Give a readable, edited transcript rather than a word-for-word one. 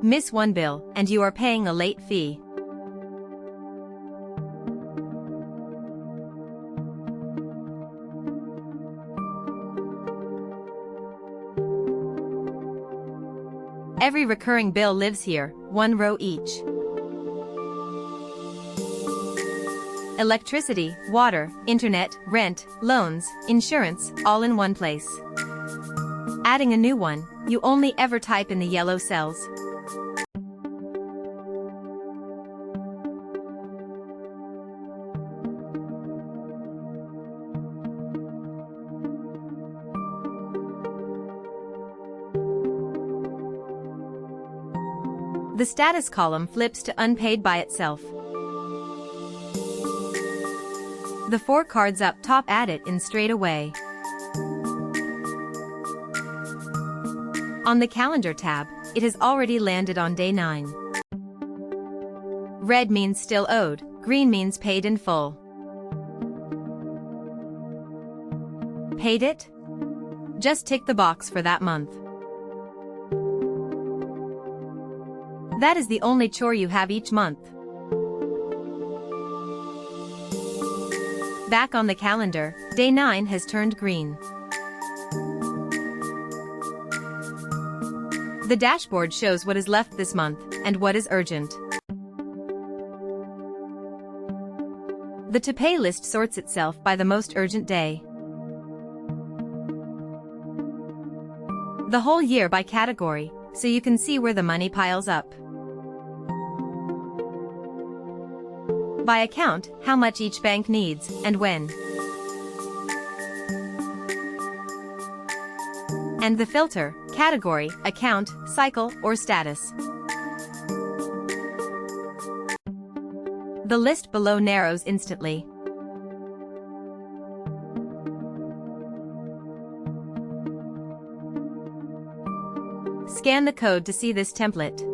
Miss one bill, and you are paying a late fee. Every recurring bill lives here, one row each. Electricity, water, internet, rent, loans, insurance, all in one place. Adding a new one, you only ever type in the yellow cells. The status column flips to unpaid by itself. The 4 cards up top add it in straight away. On the calendar tab, it has already landed on day 9. Red means still owed, green means paid in full. Paid it? Just tick the box for that month. That is the only chore you have each month. Back on the calendar, day 9 has turned green. The dashboard shows what is left this month, and what is urgent. The to-pay list sorts itself by the most urgent day. The whole year by category, so you can see where the money piles up. By account, how much each bank needs, and when. And the filter, category, account, cycle, or status. The list below narrows instantly. Scan the code to see this template.